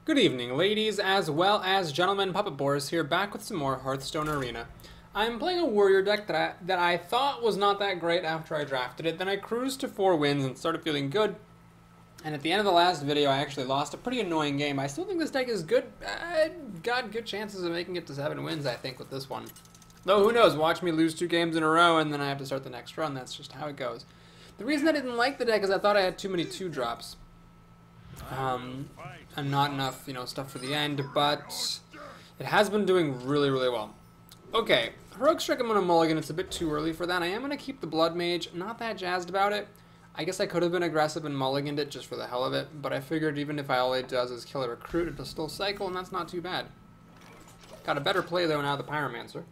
Good evening, ladies, as well as gentlemen. Puppet Boris here, back with some more Hearthstone Arena. I'm playing a warrior deck that I thought was not that great after I drafted it. Then I cruised to 4 wins and started feeling good. And at the end of the last video, I actually lost a pretty annoying game. I still think this deck is good. I got good chances of making it to 7 wins, I think, with this one. Though, who knows? Watch me lose 2 games in a row, and then I have to start the next run. That's just how it goes. The reason I didn't like the deck is I thought I had too many 2-drops. And not enough, stuff for the end, but it has been doing really, really well. Okay, Heroic Strike I'm going to mulligan. It's a bit too early for that. I am going to keep the Blood Mage. Not that jazzed about it. I guess I could have been aggressive and mulliganed it just for the hell of it, but I figured even if all it does is kill a recruit, it'll still cycle, and that's not too bad. Got a better play, though, now the Pyromancer.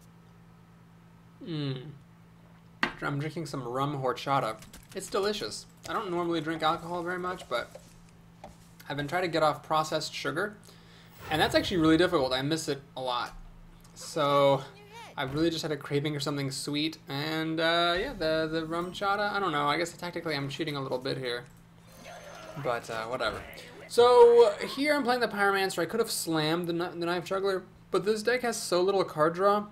I'm drinking some rum horchata. It's delicious. I don't normally drink alcohol very much, but I've been trying to get off processed sugar, and that's actually really difficult. I miss it a lot. So I've really just had a craving for something sweet, and yeah, the rum chata, I don't know. I guess technically I'm cheating a little bit here, but whatever. So here I'm playing the Pyromancer. I could have slammed the Knife Juggler, but this deck has so little card draw.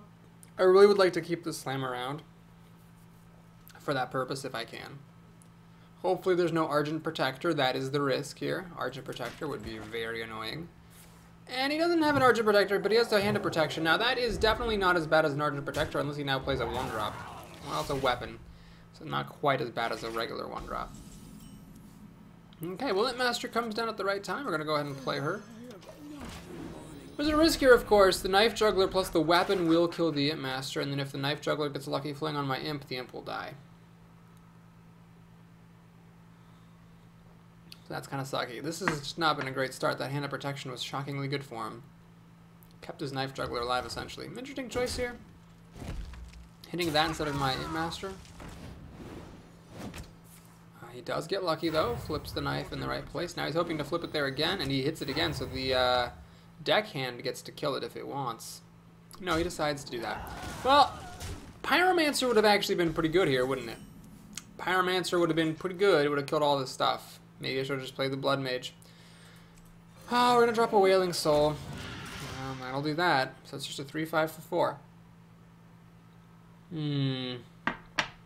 I really would like to keep this slam around for that purpose if I can. Hopefully there's no Argent Protector. That is the risk here. Argent Protector would be very annoying. And he doesn't have an Argent Protector, but he has a Hand of Protection. Now that is definitely not as bad as an Argent Protector unless he now plays a 1-drop. Well, it's a weapon, so not quite as bad as a regular 1-drop. Okay, well, that Master comes down at the right time. We're going to go ahead and play her. There's a risk here, of course. The Knife Juggler plus the weapon will kill the Imp Master, and then if the Knife Juggler gets a lucky fling on my Imp, the Imp will die. So that's kind of sucky. This has just not been a great start. That Hand of Protection was shockingly good for him. Kept his Knife Juggler alive, essentially. Interesting choice here. Hitting that instead of my Imp Master. He does get lucky, though. Flips the knife in the right place. Now he's hoping to flip it there again, and he hits it again, so the deckhand gets to kill it if it wants. No, he decides to do that. Well, Pyromancer would have actually been pretty good here, wouldn't it? Pyromancer would have been pretty good. It would have killed all this stuff. Maybe I should have just played the Blood Mage. Oh, we're going to drop a Wailing Soul. I'll do that. So it's just a 3/5 for 4.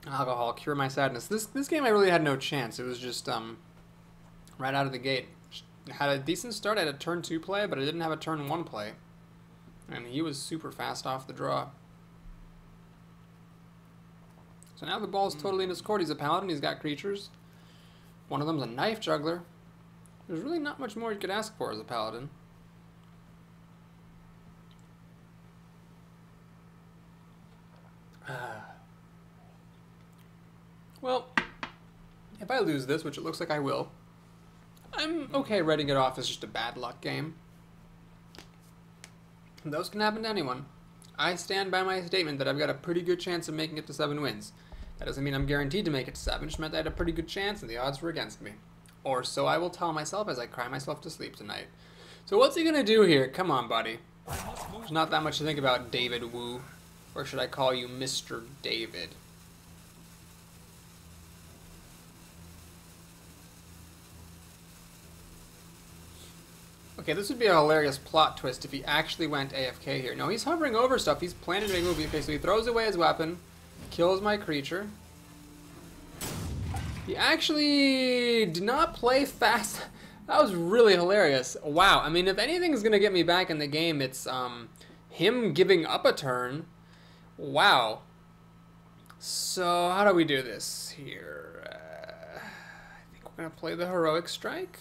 Alcohol, Cure My Sadness. This game I really had no chance. It was just right out of the gate. Had a decent start. I had a turn 2 play, but I didn't have a turn 1 play. And he was super fast off the draw. So now the ball's totally in his court. He's a paladin. He's got creatures. One of them's a Knife Juggler. There's really not much more you could ask for as a paladin. Well, if I lose this, which it looks like I will, I'm okay writing it off as just a bad luck game. Those can happen to anyone. I stand by my statement that I've got a pretty good chance of making it to 7 wins. That doesn't mean I'm guaranteed to make it to 7. It just meant I had a pretty good chance and the odds were against me. Or so I will tell myself as I cry myself to sleep tonight. So what's he gonna do here? Come on, buddy. There's not that much to think about, David Wu. Or should I call you Mr. David? Okay, this would be a hilarious plot twist if he actually went AFK here. No, he's hovering over stuff. He's planning to make a move. Okay, so he throws away his weapon. Kills my creature. He actually did not play fast. That was really hilarious. Wow. I mean, if anything's going to get me back in the game, it's him giving up a turn. Wow. So, how do we do this here? I think we're going to play the Heroic Strike.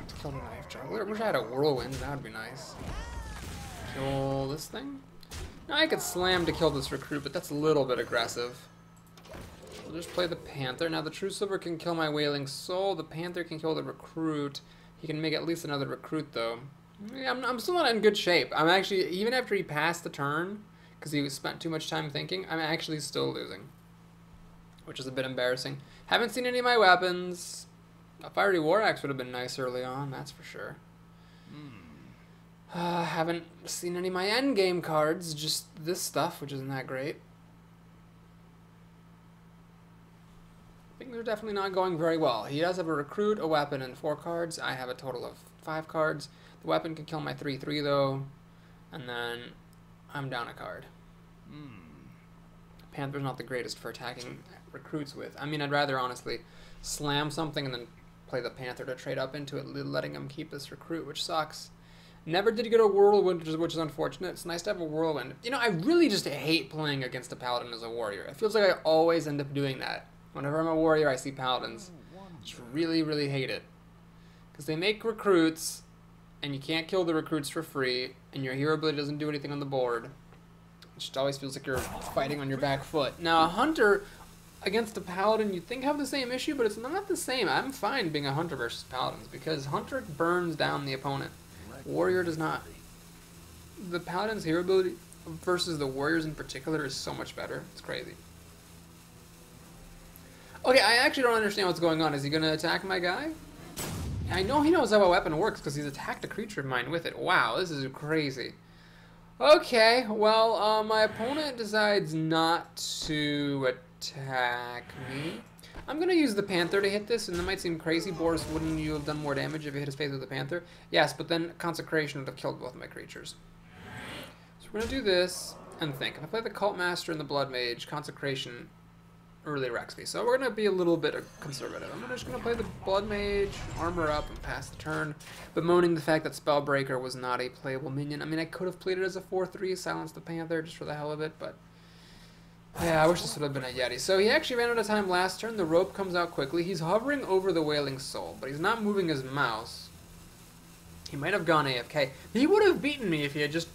To kill the Knife Juggler. I wish I had a Whirlwind. That would be nice. Kill this thing. Now I could slam to kill this recruit, but that's a little bit aggressive. We'll just play the Panther. Now the True Silver can kill my Wailing Soul. The Panther can kill the recruit. He can make at least another recruit, though. Yeah, I'm still not in good shape. I'm actually, even after he passed the turn, because he spent too much time thinking, I'm actually still losing. Which is a bit embarrassing. Haven't seen any of my weapons. A Fiery War Axe would have been nice early on, that's for sure. Haven't seen any of my endgame cards, just this stuff, which isn't that great. Things are definitely not going very well. He does have a recruit, a weapon, and 4 cards. I have a total of 5 cards. The weapon can kill my 3/3 though, and then I'm down a card. Panther's not the greatest for attacking recruits with. I mean, I'd rather honestly slam something and then play the Panther to trade up into it, letting him keep this recruit, which sucks. Never did get a Whirlwind, which is unfortunate. It's nice to have a Whirlwind. You know, I really just hate playing against a Paladin as a Warrior. It feels like I always end up doing that. Whenever I'm a Warrior, I see Paladins. Just really, really hate it. Because they make recruits, and you can't kill the recruits for free, and your hero ability doesn't do anything on the board. It just always feels like you're fighting on your back foot. Now, a Hunter against a Paladin, you'd think have the same issue, but it's not the same. I'm fine being a Hunter versus Paladins, because Hunter burns down the opponent. Warrior does not. The Paladin's hero ability versus the Warriors in particular is so much better. It's crazy. Okay, I actually don't understand what's going on. Is he going to attack my guy? I know he knows how a weapon works because he's attacked a creature of mine with it. Wow, this is crazy. Okay, well, my opponent decides not to attack me. I'm going to use the Panther to hit this, and that might seem crazy. Boris, wouldn't you have done more damage if you hit his face with the Panther? Yes, but then Consecration would have killed both of my creatures. So we're going to do this and think. If I play the Cult Master and the Blood Mage, Consecration really wrecks me. So we're going to be a little bit conservative. I'm just going to play the Blood Mage, armor up, and pass the turn, bemoaning the fact that Spellbreaker was not a playable minion. I mean, I could have played it as a 4/3, silence the Panther just for the hell of it, but yeah, I wish this would have been a Yeti. So he actually ran out of time last turn. The rope comes out quickly. He's hovering over the Wailing Soul, but he's not moving his mouse. He might have gone AFK. He would have beaten me if he had just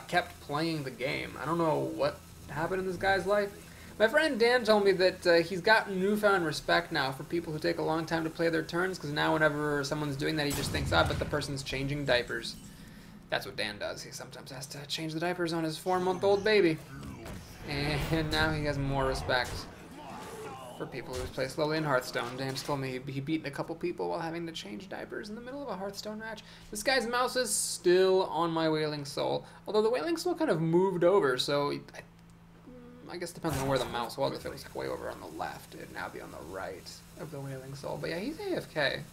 kept playing the game. I don't know what happened in this guy's life. My friend Dan told me that he's got newfound respect now for people who take a long time to play their turns, because now whenever someone's doing that, he just thinks, but the person's changing diapers. That's what Dan does. He sometimes has to change the diapers on his 4-month-old baby. And now he has more respect for people who play slowly in Hearthstone. Dan told me he beat a couple people while having to change diapers in the middle of a Hearthstone match. This guy's mouse is still on my Wailing Soul, although the Wailing Soul kind of moved over, so I guess it depends on where the mouse was. If it was like way over on the left, it'd now be on the right of the Wailing Soul. But yeah, he's AFK.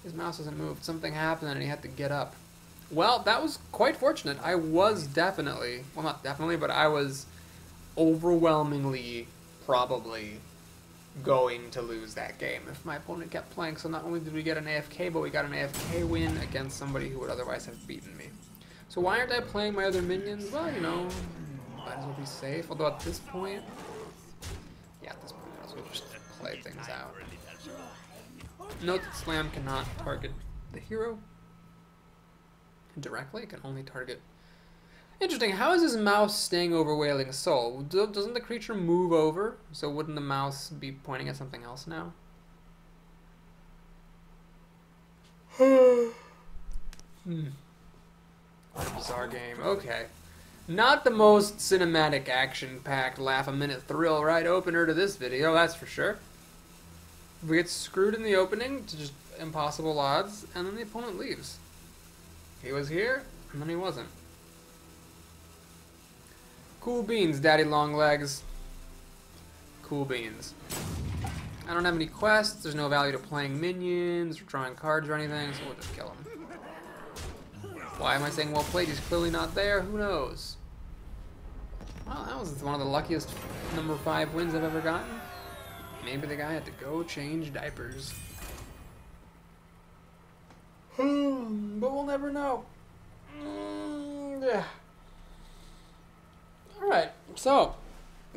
His mouse hasn't moved. Something happened and he had to get up. Well, that was quite fortunate. I was definitely, well, not definitely, but I was overwhelmingly probably going to lose that game if my opponent kept playing. So not only did we get an AFK, but we got an AFK win against somebody who would otherwise have beaten me. So why aren't I playing my other minions? Well, you know, might as well be safe. Although at this point, yeah, at this point, might as well just play things out. Note that Slam cannot target the hero directly. It can only target. Interesting. How is his mouse staying over Wailing Soul? Doesn't the creature move over? So wouldn't the mouse be pointing at something else now? What a bizarre game. Okay. Not the most cinematic, action-packed, laugh-a-minute thrill ride opener to this video, that's for sure. We get screwed in the opening to just impossible odds, and then the opponent leaves. He was here, and then he wasn't. Cool beans, Daddy Longlegs. Cool beans. I don't have any quests, there's no value to playing minions, or drawing cards or anything, so we'll just kill him. Why am I saying well played? He's clearly not there, who knows? Well, that was one of the luckiest number 5 wins I've ever gotten. Maybe the guy had to go change diapers. But we'll never know. Yeah. Alright, so,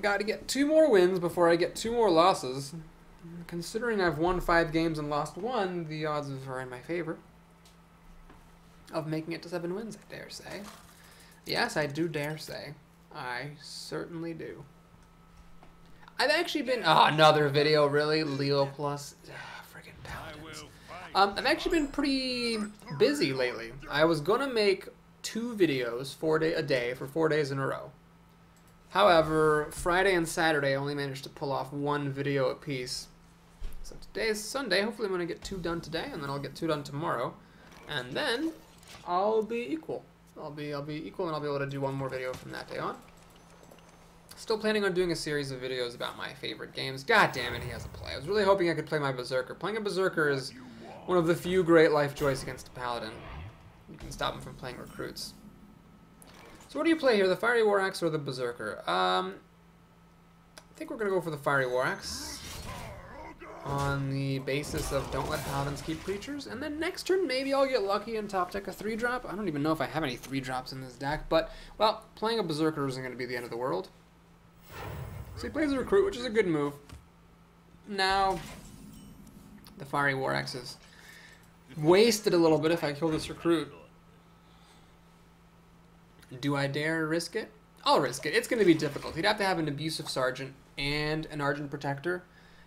got to get 2 more wins before I get 2 more losses. Considering I've won 5 games and lost 1, the odds are in my favor of making it to 7 wins, I dare say. Yes, I do dare say. I certainly do. I've actually been... Oh, another video, really? Leo plus... Friggin' Paladins. I've actually been pretty busy lately. I was going to make 2 videos a day for 4 days in a row. However, Friday and Saturday I only managed to pull off 1 video apiece. So today's Sunday. Hopefully I'm going to get 2 done today, and then I'll get 2 done tomorrow. And then I'll be equal. I'll be equal, and I'll be able to do 1 more video from that day on. Still planning on doing a series of videos about my favorite games. God damn it, he has a play. I was really hoping I could play my Berserker. Playing a Berserker is one of the few great life joys against a Paladin. You can stop him from playing recruits. So what do you play here, the Fiery War Axe or the Berserker? I think we're going to go for the Fiery War Axe on the basis of don't let Paladins keep creatures. And then next turn, maybe I'll get lucky and top deck a 3-drop. I don't even know if I have any 3-drops in this deck, but, well, playing a Berserker isn't going to be the end of the world. So he plays a recruit, which is a good move. Now, the Fiery War Axe is wasted a little bit if I kill this recruit. Do I dare risk it? I'll risk it. It's going to be difficult. He'd have to have an Abusive Sergeant and an Argent Protector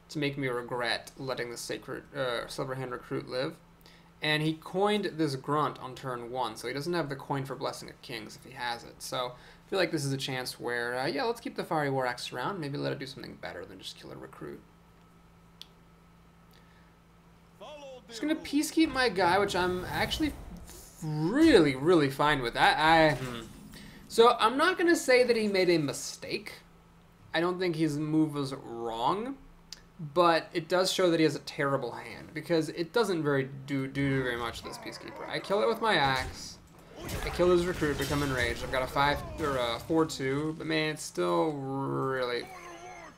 to make me regret letting the Sacred Silverhand Recruit live. And he coined this Grunt on turn 1, so he doesn't have the coin for Blessing of Kings if he has it. So I feel like this is a chance where, yeah, let's keep the Fiery War Axe around. Maybe let it do something better than just kill a recruit. Just going to Peacekeep my guy, which I'm actually really, really fine with that. So I'm not going to say that he made a mistake. I don't think his move was wrong. But it does show that he has a terrible hand, because it doesn't do very much to this Peacekeeper. I kill it with my axe. I kill his recruit, become enraged. I've got a 4/2, but man, it's still really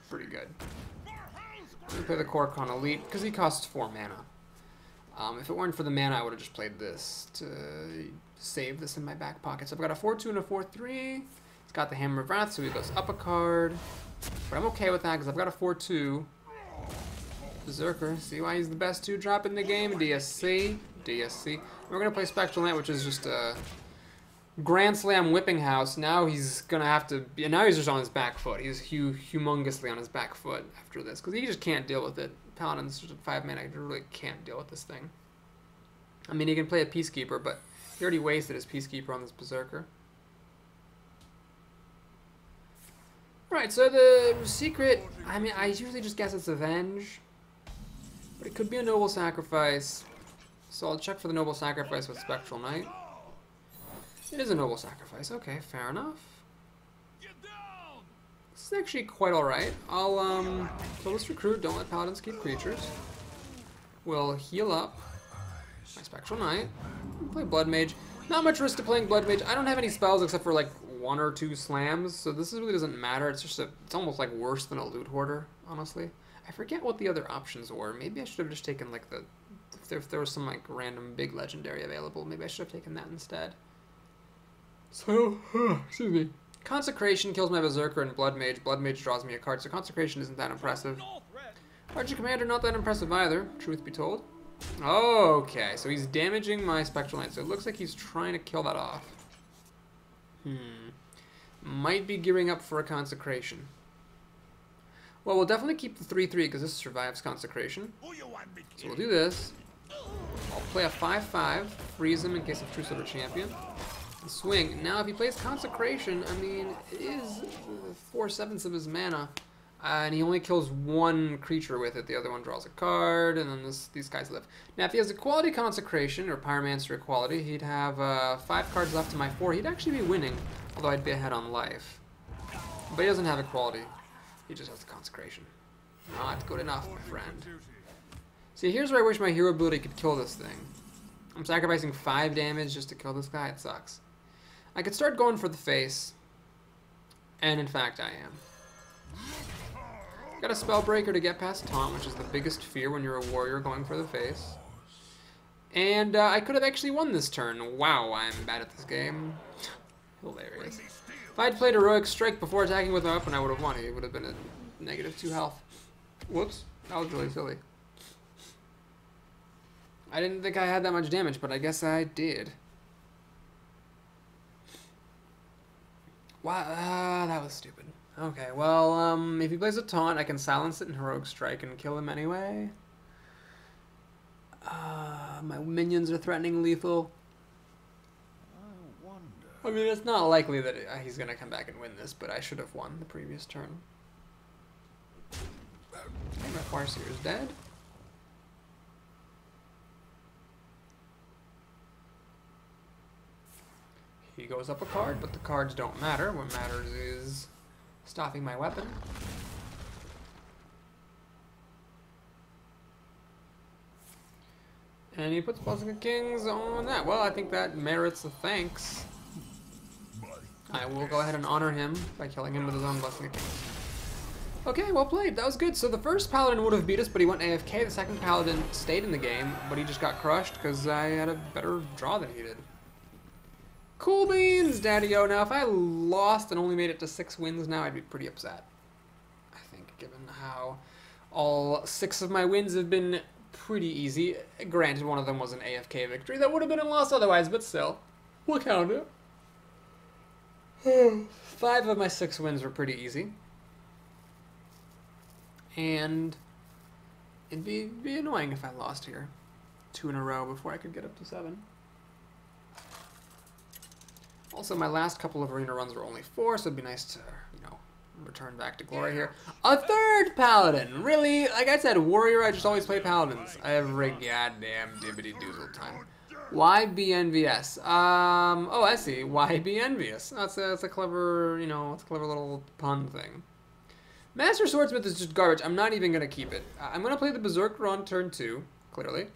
pretty good. I'm gonna play the Kor'kon Elite because he costs 4 mana. If it weren't for the mana, I would have just played this to save this in my back pocket. So I've got a 4/2 and a 4/3. It's got the Hammer of Wrath, so he goes up a card. But I'm okay with that because I've got a 4/2. Berserker. See why he's the best 2-drop in the game? DSC. DSC. We're going to play Spectral Knight, which is just a Grand Slam Whipping House. Now he's going to have to... And now he's just on his back foot. He's humongously on his back foot after this, because he just can't deal with it. Paladin's just at 5 mana. He really can't deal with this thing. I mean, he can play a Peacekeeper, but he already wasted his Peacekeeper on this Berserker. Right, so the secret... I mean, I usually just guess it's Avenge. But it could be a Noble Sacrifice, so I'll check for the Noble Sacrifice with Spectral Knight. It is a Noble Sacrifice, okay, fair enough. This is actually quite alright. I'll kill this recruit, don't let Paladins keep creatures. We'll heal up my Spectral Knight, play Blood Mage. Not much risk to playing Blood Mage. I don't have any spells except for like 1 or 2 slams, so this really doesn't matter. It's just it's almost like worse than a Loot Hoarder, honestly. I forget what the other options were. Maybe I should have just taken like if there was some like random big legendary available, maybe I should have taken that instead. So, excuse me. Consecration kills my Berserker and Blood Mage. Blood Mage draws me a card, so Consecration isn't that impressive. Archer Commander, not that impressive either, truth be told. Okay, so he's damaging my Spectral Knight, so it looks like he's trying to kill that off. Might be gearing up for a Consecration. Well, we'll definitely keep the 3/3 because this survives Consecration. So we'll do this. I'll play a 5/5, freeze him in case of True Silver Champion, and swing. Now, if he plays Consecration, I mean, it is 4/7 of his mana, and he only kills 1 creature with it. The other one draws a card, and then these guys live. Now, if he has Equality Consecration, or Pyromancer Equality, he'd have 5 cards left to my 4. He'd actually be winning, although I'd be ahead on life. But he doesn't have Equality. He just has the Consecration. Not good enough, my friend. See, here's where I wish my hero ability could kill this thing. I'm sacrificing 5 damage just to kill this guy. It sucks. I could start going for the face. And in fact, I am. Got a Spellbreaker to get past Taunt, which is the biggest fear when you're a warrior going for the face. And I could have actually won this turn. Wow, I'm bad at this game. Hilarious. If I'd played Heroic Strike before attacking with my weapon, I would have won. It would have been a -2 health. Whoops. That was really silly. I didn't think I had that much damage, but I guess I did. Wow, that was stupid. Okay, well, if he plays a Taunt, I can silence it in Heroic Strike and kill him anyway. My minions are threatening lethal. I mean, it's not likely that he's going to come back and win this, but I should have won the previous turn. My Farseer is dead. He goes up a card, but the cards don't matter. What matters is Stopping my weapon. And he puts Blessing of Kings on that. Well, I think that merits a thanks. I will go ahead and honor him by killing him with his own Blessing of Kings. Okay, well played. That was good. So the first Paladin would have beat us, but he went AFK. The second Paladin stayed in the game, but he just got crushed because I had a better draw than he did. Cool beans, Daddy-O. Now, if I lost and only made it to 6 wins now, I'd be pretty upset. I think, given how all 6 of my wins have been pretty easy. Granted, one of them was an AFK victory. That would have been a loss otherwise, but still. We'll count it. 5 of my 6 wins were pretty easy. And it'd be annoying if I lost here 2 in a row before I could get up to 7. Also, my last couple of arena runs were only 4, so it'd be nice to, you know, return back to glory here. A third Paladin! Really? Like I said, Warrior, I just always play Paladins every goddamn dibbity-doozle time. Why be envious? Oh, I see. Why be envious? That's a clever, you know, it's a clever little pun thing. Master Swordsmith is just garbage. I'm not even going to keep it. I'm going to play the Berserker on turn 2, clearly.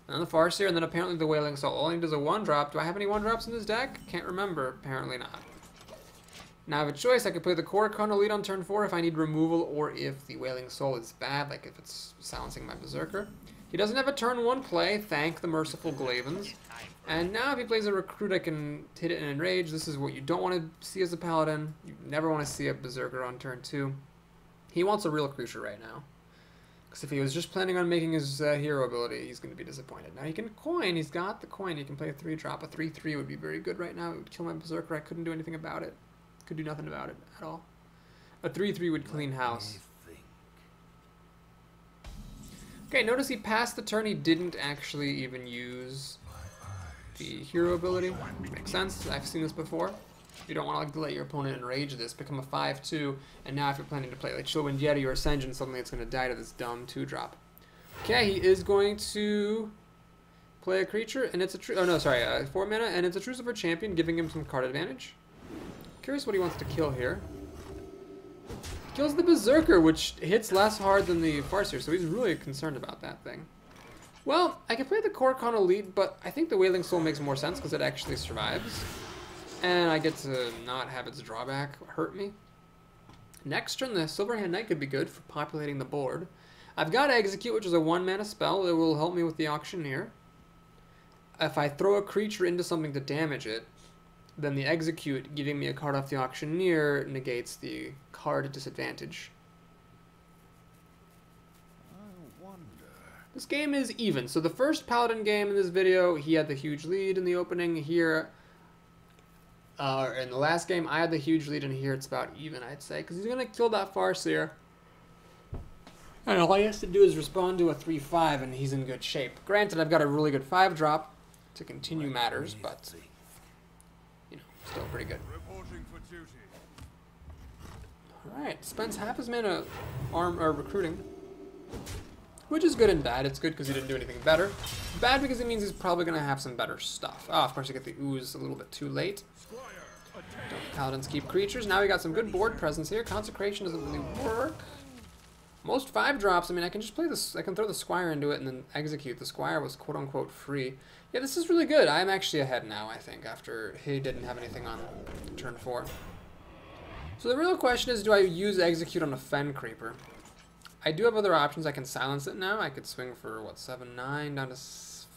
And then the Farseer, and then apparently the Wailing Soul. All I need is a 1-drop. Do I have any 1-drops in this deck? Can't remember. Apparently not. Now I have a choice. I could play the Korokon Elite on turn 4 if I need removal, or if the Wailing Soul is bad, like if it's silencing my Berserker. He doesn't have a turn 1 play, thank the merciful Glavens. And now if he plays a Recruit, I can hit it and enrage. This is what you don't want to see as a Paladin. You never want to see a Berserker on turn 2. He wants a real creature right now. Because if he was just planning on making his hero ability, he's going to be disappointed. Now he can coin. He's got the coin. He can play a 3-drop. A 3/3 would be very good right now. It would kill my Berserker. I couldn't do anything about it. Could do nothing about it at all. A 3/3 would clean house. Okay, notice he passed the turn. He didn't actually even use the hero ability. Makes sense. I've seen this before. You don't want to let your opponent enrage this, become a 5/2, and now if you're planning to play like Chillwind Yeti or Ascension, suddenly it's going to die to this dumb 2-drop. Okay, he is going to play a creature, and it's a 4 mana, and it's a Trucifer Champion, giving him some card advantage. Curious what he wants to kill here. He kills the Berserker, which hits less hard than the Farseer, so he's really concerned about that thing. Well, I can play the Korokon Elite, but I think the Wailing Soul makes more sense because it actually survives. And I get to not have its drawback hurt me. Next turn, the Silverhand Knight could be good for populating the board. I've got Execute, which is a 1-mana spell that will help me with the Auctioneer. If I throw a creature into something to damage it, then the Execute, giving me a card off the Auctioneer, negates the card disadvantage. This game is even. So the first Paladin game in this video, he had the huge lead in the opening. Here, in the last game, I had the huge lead, and here it's about even, I'd say, because he's going to kill that Farseer. And all he has to do is respond to a 3/5, and he's in good shape. Granted, I've got a really good 5-drop to continue matters, but, you know, still pretty good. Alright, spends half his mana recruiting, which is good and bad. It's good because he didn't do anything better. Bad because it means he's probably going to have some better stuff. Oh, of course, you get the ooze a little bit too late. Don't Paladins keep creatures. Now we got some good board presence here. Consecration doesn't really work. Most 5-drops, I mean, I can just play this. I can throw the Squire into it and then execute. The Squire was quote-unquote free. Yeah, this is really good. I'm actually ahead now, I think, after he didn't have anything on turn 4. So the real question is, do I use execute on a Fen Creeper? I do have other options. I can silence it now. I could swing for, what, 7/9 down to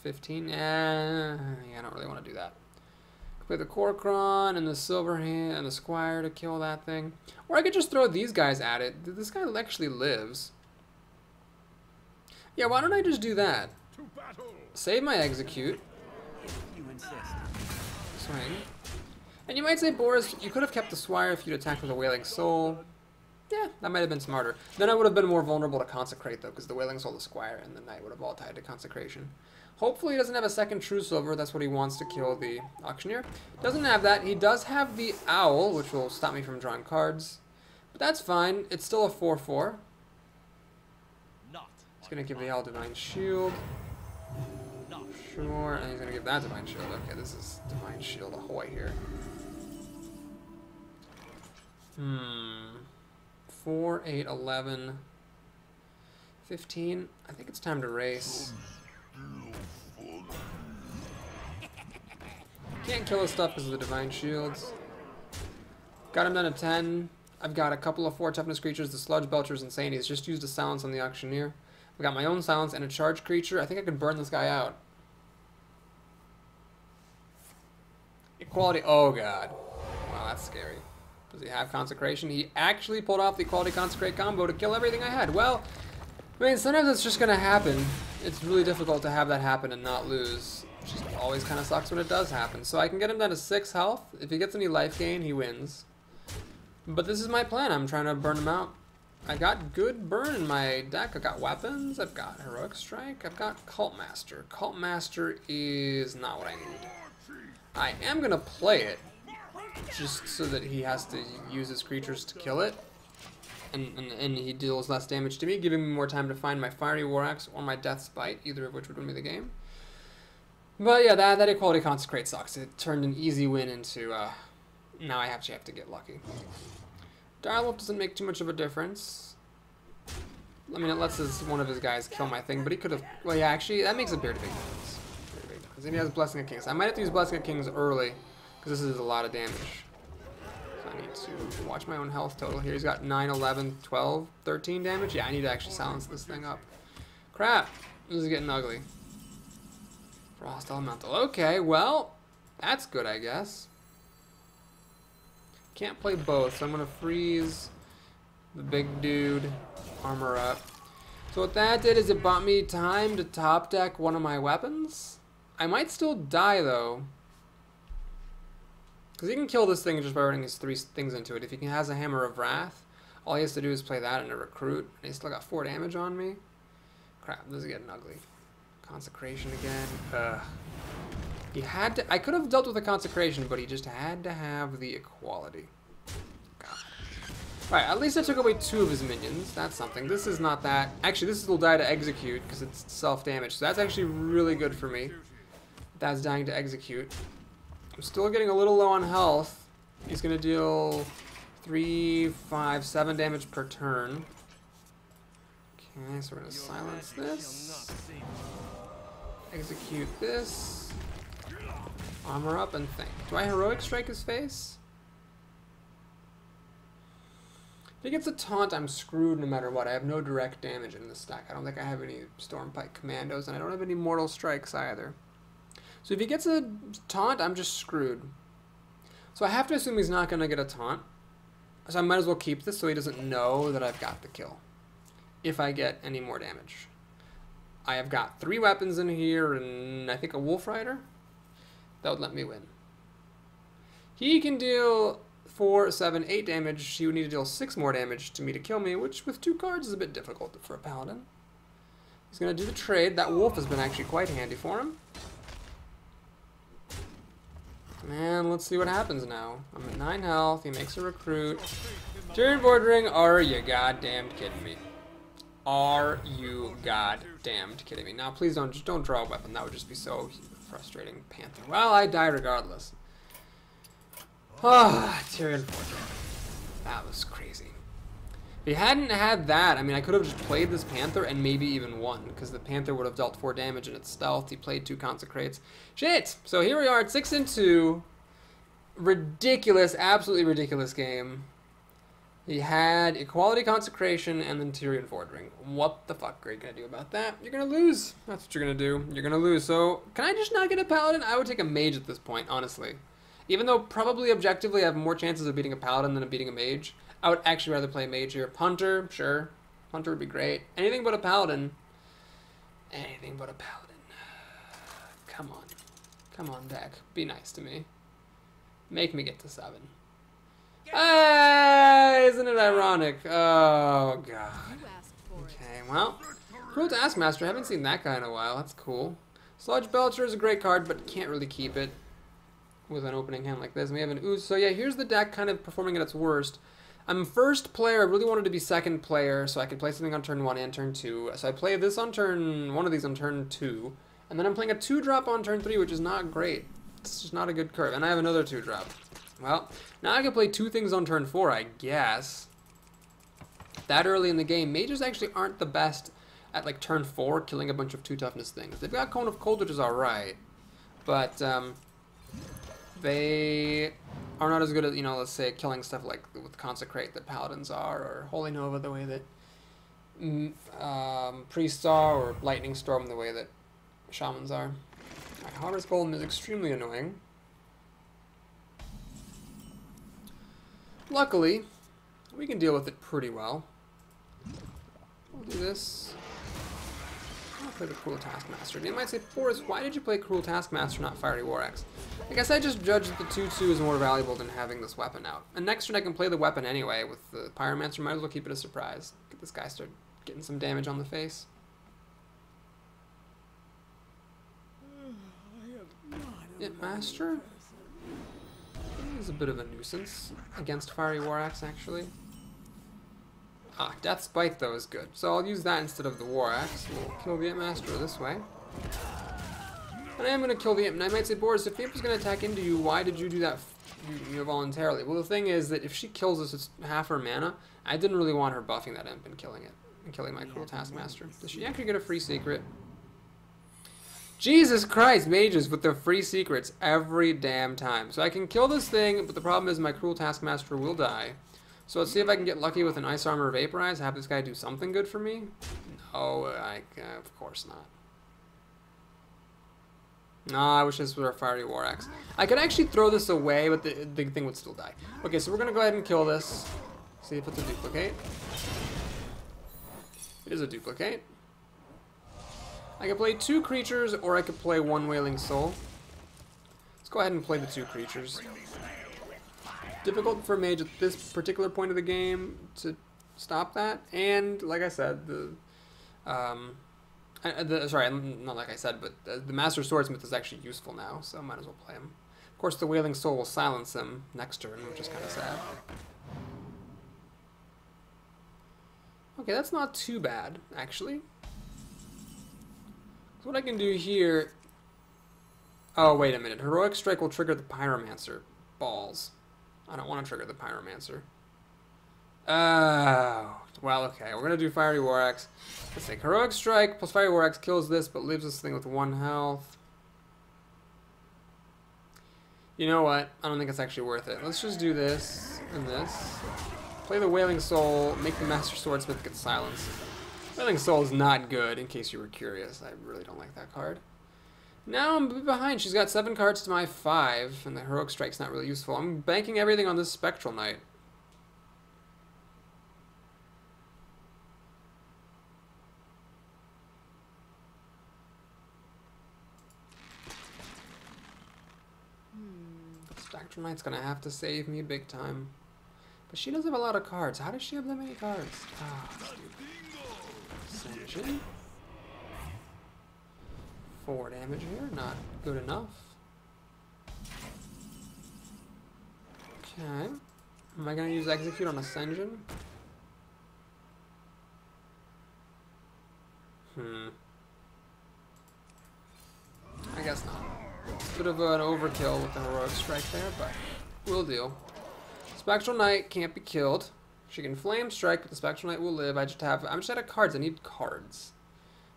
15? Yeah, I don't really want to do that. Play the Korokon and the Silverhand and the Squire to kill that thing. Or I could just throw these guys at it. This guy actually lives. Yeah, why don't I just do that? Save my execute. Swing. And you might say, Boris, you could have kept the Squire if you'd attacked with a Wailing Soul. Yeah, that might have been smarter. Then I would have been more vulnerable to Consecrate, though, because the Wailing Soul, the Squire, and the Knight would have all tied to Consecration. Hopefully he doesn't have a second True Silver. That's what he wants to kill the Auctioneer. Doesn't have that. He does have the Owl, which will stop me from drawing cards. But that's fine. It's still a 4/4. He's going to give the Owl Divine Shield. Sure, and he's going to give that Divine Shield. Okay, this is Divine Shield ahoy here. 4, 8, 11, 15. I think it's time to race. Can't kill his stuff because of the Divine Shields. Got him down to 10. I've got a couple of 4 toughness creatures. The Sludge Belcher's insane. He's just used a silence on the Auctioneer. I've got my own silence and a charge creature. I think I could burn this guy out. Equality. Oh, God. Wow, that's scary. Does he have Consecration? He actually pulled off the Equality Consecrate combo to kill everything I had. Well, I mean, sometimes it's just going to happen. It's really difficult to have that happen and not lose. It just always kind of sucks when it does happen. So I can get him down to 6 health. If he gets any life gain, he wins. But this is my plan. I'm trying to burn him out. I got good burn in my deck. I've got weapons. I've got Heroic Strike. I've got Cult Master. Cult Master is not what I need. I am going to play it just so that he has to use his creatures to kill it. And he deals less damage to me, giving me more time to find my Fiery War Axe or my Death's Bite, either of which would win me the game. But yeah, that Equality Consecrate sucks. It turned an easy win into, now I actually have to get lucky. Direwolf doesn't make too much of a difference. I mean, it lets one of his guys kill my thing, but he could have, well yeah, actually, that makes a very big difference. Very big difference. And he has Blessing of Kings. I might have to use Blessing of Kings early, because this is a lot of damage. So I need to watch my own health total here. He's got 9, 11, 12, 13 damage. Yeah, I need to actually silence this thing up. Crap. This is getting ugly. Frost Elemental. Okay, well, that's good, I guess. Can't play both, so I'm going to freeze the big dude, armor up. So what that did is it bought me time to top deck one of my weapons. I might still die, though. Because he can kill this thing just by running these 3 things into it. If he has a Hammer of Wrath, all he has to do is play that and a Recruit. And he's still got 4 damage on me. Crap, this is getting ugly. Consecration again. Ugh. He had to, I could have dealt with the Consecration, but he just had to have the Equality. God. Alright, at least I took away 2 of his minions. That's something. This is not that. Actually, this will die to execute because it's self-damage. So that's actually really good for me. That's dying to execute. I'm still getting a little low on health. He's going to deal 3, 5, 7 damage per turn. Okay, so we're going to silence this. Execute this. Armor up and think. Do I Heroic Strike his face? If he gets a taunt, I'm screwed no matter what. I have no direct damage in this stack. I don't think I have any Stormpike Commandos, and I don't have any Mortal Strikes either. So if he gets a taunt, I'm just screwed. So I have to assume he's not going to get a taunt. So I might as well keep this so he doesn't know that I've got the kill. If I get any more damage. I have got 3 weapons in here and I think a Wolf Rider. That would let me win. He can deal 4, 7, 8 damage. He would need to deal 6 more damage to me to kill me, which with 2 cards is a bit difficult for a Paladin. He's going to do the trade. That Wolf has been actually quite handy for him. And let's see what happens now. I'm at 9 health. He makes a Recruit. Tyrion Bordering. Are you goddamn kidding me? Are you goddamned kidding me? Now, please don't draw a weapon. That would just be so frustrating. Panther. Well, I die regardless. Ah, Tyrion Bordering. That was crazy. If he hadn't had that, I mean, I could have just played this Panther and maybe even won, because the Panther would have dealt 4 damage in its stealth. He played 2 Consecrates. Shit! So here we are at 6-2. Ridiculous, absolutely ridiculous game. He had Equality Consecration and then Tyrion Bordering. What the fuck are you going to do about that? You're going to lose. That's what you're going to do. You're going to lose. So, can I just not get a Paladin? I would take a Mage at this point, honestly. Even though probably objectively I have more chances of beating a Paladin than of beating a Mage, I would actually rather play Mage here. Hunter, sure. Hunter would be great. Anything but a Paladin. Anything but a Paladin. Come on. Come on, deck. Be nice to me. Make me get to 7. Hey, isn't it ironic? Oh, God. Okay, well. Cruel Taskmaster. I haven't seen that guy in a while. That's cool. Sludge Belcher is a great card, but can't really keep it with an opening hand like this. And we have an Ooze. So, yeah, here's the deck kind of performing at its worst. I'm first player. I really wanted to be second player so I could play something on turn 1 and turn 2. So I play this on turn, one of these on turn 2. And then I'm playing a 2-drop on turn 3, which is not great. It's just not a good curve. And I have another 2-drop. Well, now I can play two things on turn 4, I guess. That early in the game, mages actually aren't the best at like turn 4 killing a bunch of 2 toughness things. They've got Cone of Cold, which is alright, but they are not as good at, you know, let's say killing stuff like with Consecrate that Paladins are, or Holy Nova the way that Priests are, or Lightning Storm the way that Shamans are. Alright, Harvest Golem is extremely annoying. Luckily, we can deal with it pretty well. We'll do this. I'll play the Cruel Taskmaster. You might say, Forrest, why did you play Cruel Taskmaster, not Fiery War Axe? I guess I just judged that the 2/2 is more valuable than having this weapon out. And next turn I can play the weapon anyway with the Pyromancer. Might as well keep it a surprise. Get this guy start getting some damage on the face. It Master? He's a bit of a nuisance against Fiery War Axe, actually. Ah, Death's Bite, though, is good. So I'll use that instead of the War Axe. We'll kill the Imp Master this way. And I am going to kill the Imp. And I might say, Boris, if the Imp is going to attack into you, why did you do that voluntarily? Well, the thing is that if she kills us, it's half her mana. I didn't really want her buffing that Imp and killing it. And killing my Cruel Taskmaster. Does she actually get a free secret? Jesus Christ, mages with their free secrets every damn time. So I can kill this thing, but the problem is my Cruel Taskmaster will die. So let's see if I can get lucky with an Ice Armor Vaporize, have this guy do something good for me. No, of course not. No, I wish this was our Fiery War Axe. I could actually throw this away, but the thing would still die. Okay, so we're going to go ahead and kill this. See if it's a duplicate. It is a duplicate. I could play 2 creatures, or I could play 1 Wailing Soul. Let's go ahead and play the 2 creatures. Difficult for a mage at this particular point of the game to stop that, and like I said, sorry, not like I said, but the Master Swordsmith is actually useful now, so I might as well play him. Of course, the Wailing Soul will silence him next turn, which is kind of sad. Okay, that's not too bad, actually. So what I can do here... Oh, wait a minute. Heroic Strike will trigger the Pyromancer. Balls. I don't want to trigger the Pyromancer. Oh, well, okay. We're going to do Fiery War Axe. Let's take Heroic Strike plus Fiery War Axe kills this, but leaves this thing with 1 health. You know what? I don't think it's actually worth it. Let's just do this and this. Play the Wailing Soul, make the Master Swordsmith get silenced. Wailing Soul is not good, in case you were curious. I really don't like that card. Now I'm a bit behind. She's got 7 cards to my 5, and the Heroic Strike's not really useful. I'm banking everything on this Spectral Knight. Spectral Knight's gonna have to save me big time. But she does have a lot of cards. How does she have that many cards? Ah, stupid. Ascension. 4 damage here, not good enough. Okay. Am I going to use Execute on Ascension? I guess not. Bit of an overkill with the Heroic Strike there, but we'll deal. Spectral Knight can't be killed. She can Flame Strike, but the Spectral Knight will live. I'm just out of cards. I need cards.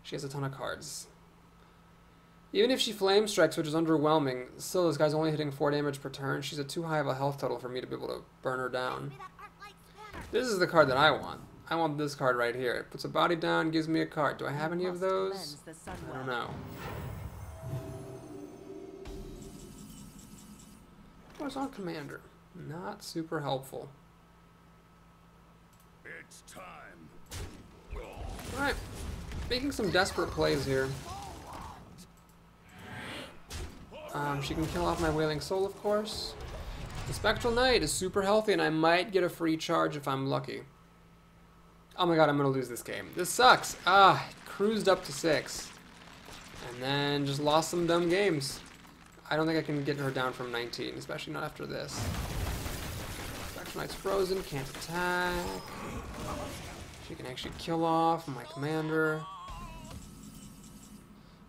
She has a ton of cards. Even if she Flame Strikes, which is underwhelming, still this guy's only hitting 4 damage per turn. She's at too high of a health total for me to be able to burn her down. This is the card that I want. I want this card right here. It puts a body down, gives me a card. Do I have any of those? I don't know. What's on Commander? Not super helpful. It's time. Alright. Making some desperate plays here. She can kill off my Wailing Soul, of course. The Spectral Knight is super healthy, and I might get a free charge if I'm lucky. Oh my god, I'm going to lose this game. This sucks. Ah, cruised up to 6. And then just lost some dumb games. I don't think I can get her down from 19, especially not after this. Spectral Knight's frozen, can't attack. She can actually kill off my commander.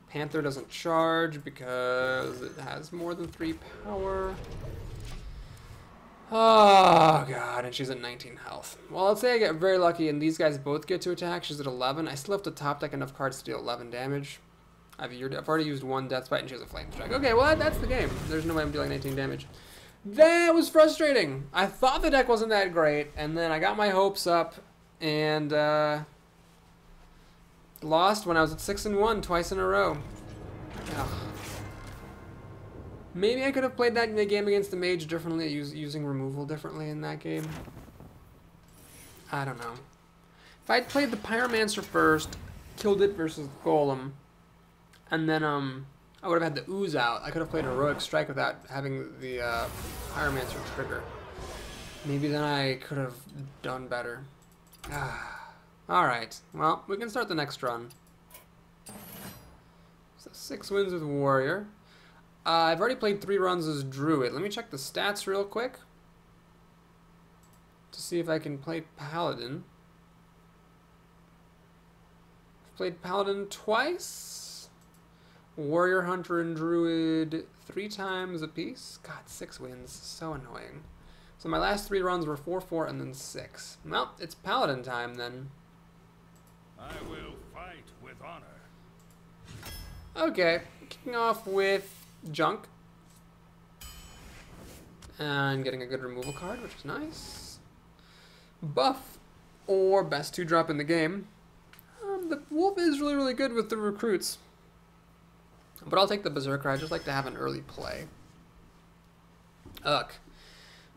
Panther doesn't charge because it has more than 3 power. Oh, God, and she's at 19 health. Well, let's say I get very lucky and these guys both get to attack. She's at 11. I still have to top deck enough cards to deal 11 damage. I've already used one Death Bite and she has a Flame Strike. Okay, well, that's the game. There's no way I'm dealing 19 damage. That was frustrating. I thought the deck wasn't that great, and then I got my hopes up and lost when I was at 6-1 twice in a row. Ugh. Maybe I could have played that in the game against the mage differently, using removal differently in that game. I don't know. If I'd played the Pyromancer first, killed it versus Golem, and then I would have had the Ooze out. I could have played Heroic Strike without having the Pyromancer trigger. Maybe then I could have done better. Alright, well, we can start the next run. So 6 wins with Warrior. I've already played 3 runs as Druid. Let me check the stats real quick to see if I can play Paladin. I've played Paladin twice. Warrior, Hunter, and Druid 3 times apiece. God, 6 wins. So annoying. So my last 3 runs were 4-4 and then 6. Well, it's Paladin time then. I will fight with honor. Okay, kicking off with Junk. And getting a good removal card, which is nice. Buff, or best 2-drop in the game. The Wolf is really, really good with the recruits. But I'll take the Berserker. I just like to have an early play. Ugh.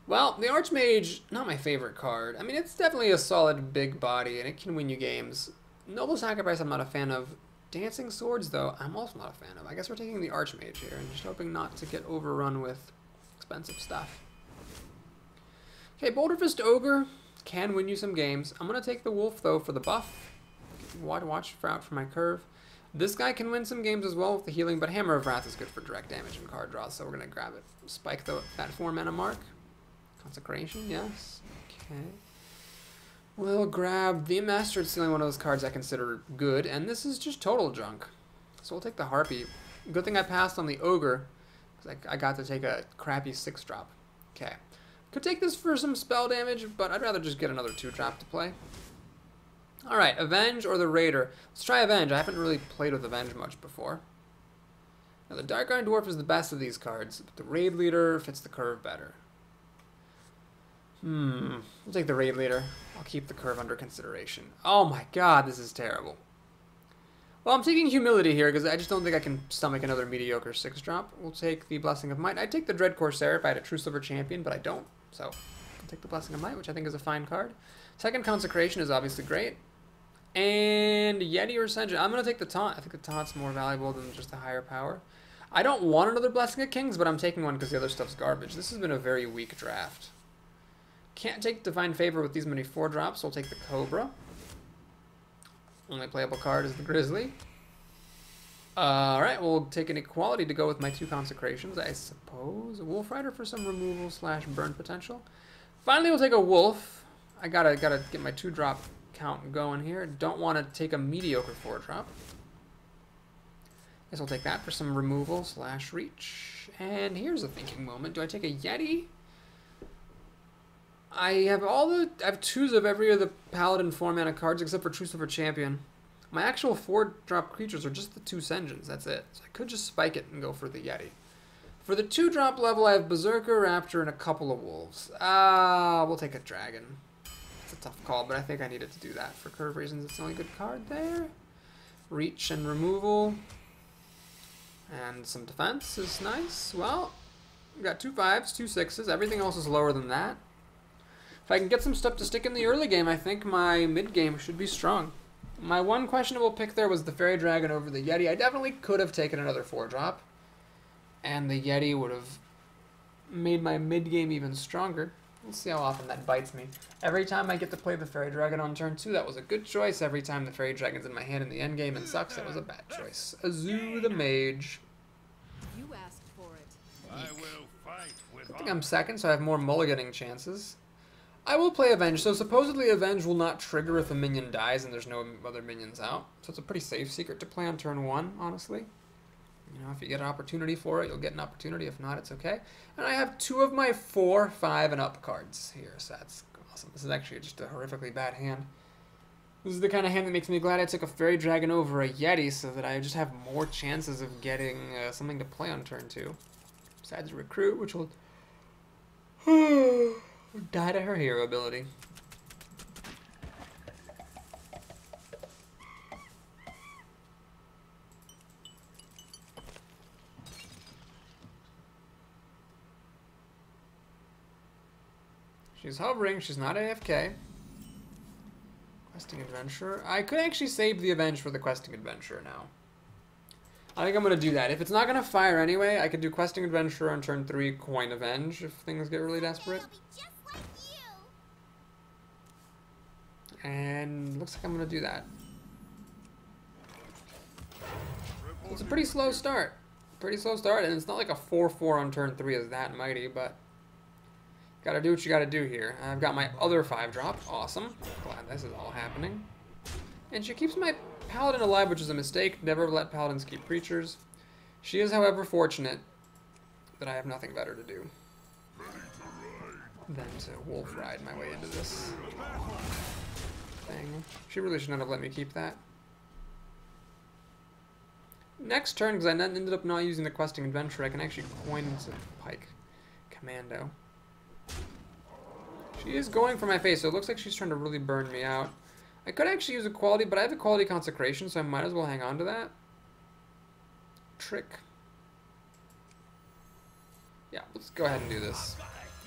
Well, the Archmage, not my favorite card. I mean, it's definitely a solid big body, and it can win you games. Noble Sacrifice I'm not a fan of. Dancing Swords, though, I'm also not a fan of. I guess we're taking the Archmage here, and just hoping not to get overrun with expensive stuff. Okay, Boulder Fist Ogre can win you some games. I'm going to take the Wolf, though, for the buff. Watch out for my curve. This guy can win some games as well with the healing, but Hammer of Wrath is good for direct damage and card draws, so we're going to grab it. Spike that 4 mana mark. Consecration, yes. Okay. We'll grab the Master. It's the only one of those cards I consider good, and this is just total junk. So we'll take the Harpy. Good thing I passed on the Ogre, because I got to take a crappy 6-drop. Okay. Could take this for some spell damage, but I'd rather just get another 2-drop to play. Alright, Avenge or the Raider. Let's try Avenge. I haven't really played with Avenge much before. Now, the Dark Iron Dwarf is the best of these cards, but the Raid Leader fits the curve better. We'll take the Raid Leader. I'll keep the curve under consideration. Oh my god, this is terrible. Well, I'm taking Humility here because I just don't think I can stomach another mediocre 6-drop. We'll take the Blessing of Might. I'd take the Dread Corsair if I had a True Silver Champion, but I don't. So, I'll take the Blessing of Might, which I think is a fine card. Second Consecration is obviously great. And Yeti or Ascension. I'm going to take the Taunt. I think the Taunt's more valuable than just the higher power. I don't want another Blessing of Kings, but I'm taking one because the other stuff's garbage. This has been a very weak draft. Can't take Divine Favor with these many 4-drops, so we'll take the Cobra. Only playable card is the Grizzly. Alright, we'll take an Equality to go with my 2 Consecrations, I suppose. A Wolf Rider for some removal / burn potential. Finally, we'll take a Wolf. I gotta get my 2-drop count going here. Don't want to take a mediocre 4-drop. Guess I'll take that for some removal / reach. And here's a thinking moment. Do I take a Yeti? I have 2s of every of the Paladin 4-mana cards except for True Silver Champion. My actual 4-drop creatures are just the 2 Senjins, that's it. So I could just spike it and go for the Yeti. For the 2-drop level, I have Berserker, Raptor, and a couple of Wolves. We'll take a Dragon. It's a tough call, but I think I needed to do that. For curve reasons, it's the only good card there. Reach and removal. And some defense is nice. Well, we got 2 5s, 2 6s. Everything else is lower than that. If I can get some stuff to stick in the early game, I think my mid-game should be strong. My one questionable pick there was the Fairy Dragon over the Yeti. I definitely could have taken another 4-drop, and the Yeti would have made my mid-game even stronger. We'll see how often that bites me. Every time I get to play the Fairy Dragon on turn 2, that was a good choice. Every time the Fairy Dragon's in my hand in the endgame and sucks, that was a bad choice. Azu the Mage. You asked for it. I will fight with I think I'm second, so I have more mulliganing chances. I will play Avenge, so supposedly Avenge will not trigger if a minion dies and there's no other minions out. So it's a pretty safe secret to play on turn 1, honestly. You know, if you get an opportunity for it, you'll get an opportunity. If not, it's okay. And I have 2 of my 4, 5, and up cards here, so that's awesome. This is actually just a horrifically bad hand. This is the kind of hand that makes me glad I took a Fairy Dragon over a Yeti, so that I just have more chances of getting something to play on turn 2. Besides Recruit, which will die to her hero ability. She's hovering, she's not AFK. Questing Adventurer. I could actually save the Avenge for the Questing Adventurer now. I think I'm going to do that. If it's not going to fire anyway, I could do Questing Adventurer on turn 3, Coin Avenge if things get really desperate. And looks like I'm going to do that. It's a pretty slow start. Pretty slow start, and it's not like a 4-4 on turn 3 is that mighty, but gotta do what you gotta do here. I've got my other 5-drop. Awesome. Glad this is all happening. And she keeps my Paladin alive, which is a mistake. Never let Paladins keep creatures. She is, however, fortunate that I have nothing better to do than to wolf ride my way into this thing. She really should not have let me keep that. Next turn, because I ended up not using the Questing Adventure, I can actually coin into Pike Commando. She is going for my face, so it looks like she's trying to really burn me out. I could actually use a quality, but I have a quality consecration, so I might as well hang on to that. Trick. Yeah, let's go ahead and do this.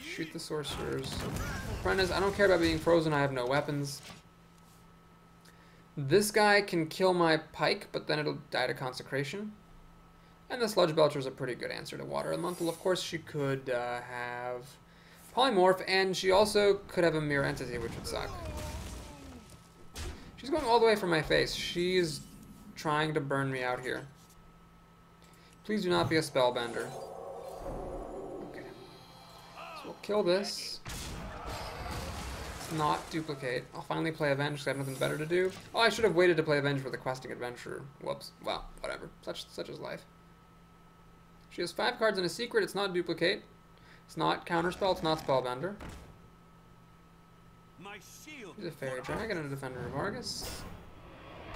Shoot the sorcerers. Apprentice, I don't care about being frozen, I have no weapons. This guy can kill my Pike, but then it'll die to consecration. And the Sludge Belcher is a pretty good answer to Water Elemental. Of course, she could have Polymorph, and she also could have a Mirror Entity, which would suck. She's going all the way for my face. She's trying to burn me out here. Please do not be a Spellbender. Okay. So we'll kill this. Let's not duplicate. I'll finally play Avenge because I have nothing better to do. Oh, I should have waited to play Avenge for the Questing Adventure. Whoops. Well, whatever. Such is life. She has 5 cards and a secret. It's not duplicate. It's not counterspell. It's not Spellbender. She's a Fairy Dragon and a Defender of Argus.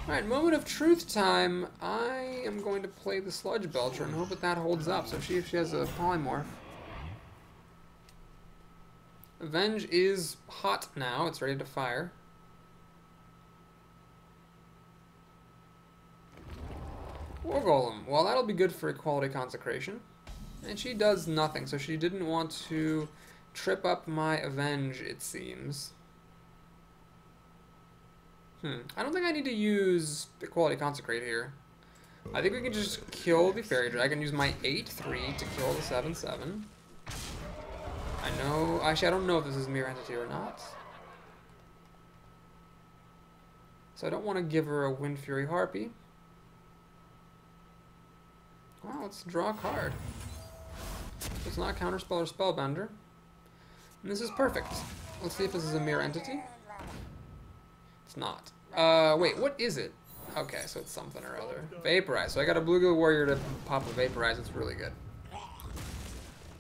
Alright, moment of truth time. I am going to play the Sludge Belcher and hope that that holds up. So see if she has a Polymorph. Avenge is hot now. It's ready to fire. War Golem. Well, that'll be good for Equality Consecration. And she does nothing, so she didn't want to trip up my Avenge, it seems. I don't think I need to use Equality Consecrate here. I think we can just kill the Fairy Dragon, use my 8-3 to kill the 7-7. I know... Actually, I don't know if this is Mirror Entity or not. So I don't want to give her a Wind Fury Harpy. Well, let's draw a card. It's not Counterspell or Spellbender. And this is perfect. Let's see if this is a Mirror Entity. It's not. Wait, what is it? Okay, so it's something or other. Vaporize. So I got a Bluegill Warrior to pop a Vaporize. It's really good.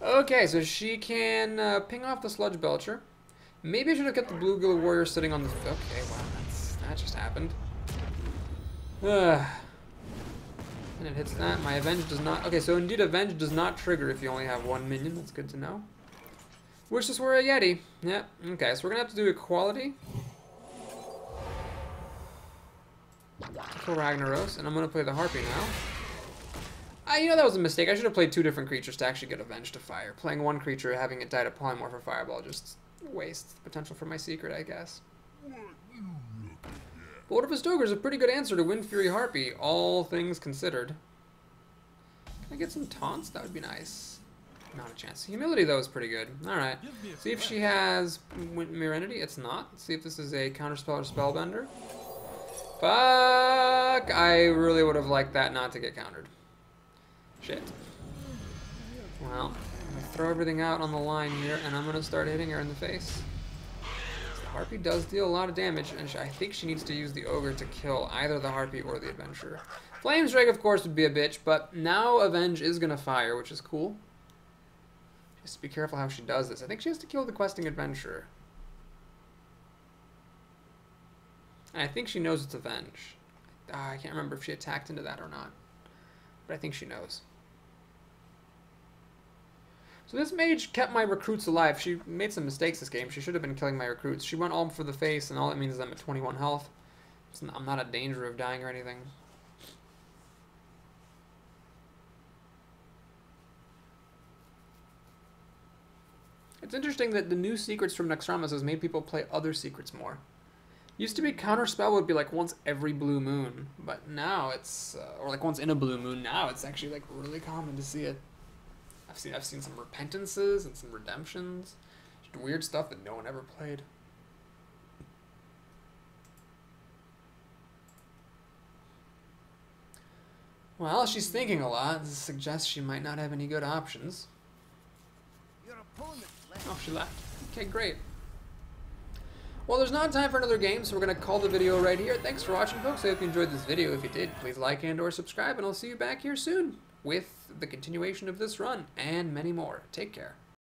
Okay, so she can ping off the Sludge Belcher. Maybe I should have kept the Bluegill Warrior sitting on the... Okay, wow, that just happened. And it hits that. My Avenge does not... Okay, so indeed Avenge does not trigger if you only have 1 minion. That's good to know. Wish this were a Yeti. Yep. Okay, so we're going to have to do Equality. Kill Ragnaros, and I'm going to play the Harpy now. You know, that was a mistake. I should have played 2 different creatures to actually get Avenge to fire. Playing 1 creature, having it die to Polymorph or Fireball just wastes the potential for my secret, I guess. Bolt of a Stoker is a pretty good answer to Wind Fury Harpy, all things considered. Can I get some taunts? That would be nice. Not a chance. Humility, though, is pretty good. Alright. See if she has Mirror Entity. It's not. Let's see if this is a Counterspell or Spellbender. Fuck! I really would have liked that not to get countered. Shit. Well, I'm going to throw everything out on the line here, and I'm going to start hitting her in the face. The Harpy does deal a lot of damage, and I think she needs to use the Ogre to kill either the Harpy or the Adventurer. Flame Strike, of course, would be a bitch, but now Avenge is going to fire, which is cool. She has to be careful how she does this. I think she has to kill the questing adventurer. And I think she knows it's Avenge. I can't remember if she attacked into that or not. But I think she knows. So this mage kept my recruits alive. She made some mistakes this game. She should have been killing my recruits. She went all for the face, and all that means is I'm at 21 health. I'm not in danger of dying or anything. It's interesting that the new secrets from Naxrammas has made people play other secrets more. Used to be Counterspell would be like once every blue moon, but now it's, or like once in a blue moon, now it's actually like really common to see it. I've seen some Repentances and some Redemptions. Just weird stuff that no one ever played. Well, she's thinking a lot. This suggests she might not have any good options. Your opponent left. Oh, she left. Okay, great. Well, there's not time for another game, so we're going to call the video right here. Thanks for watching, folks. I hope you enjoyed this video. If you did, please like and or subscribe, and I'll see you back here soon with the continuation of this run and many more. Take care.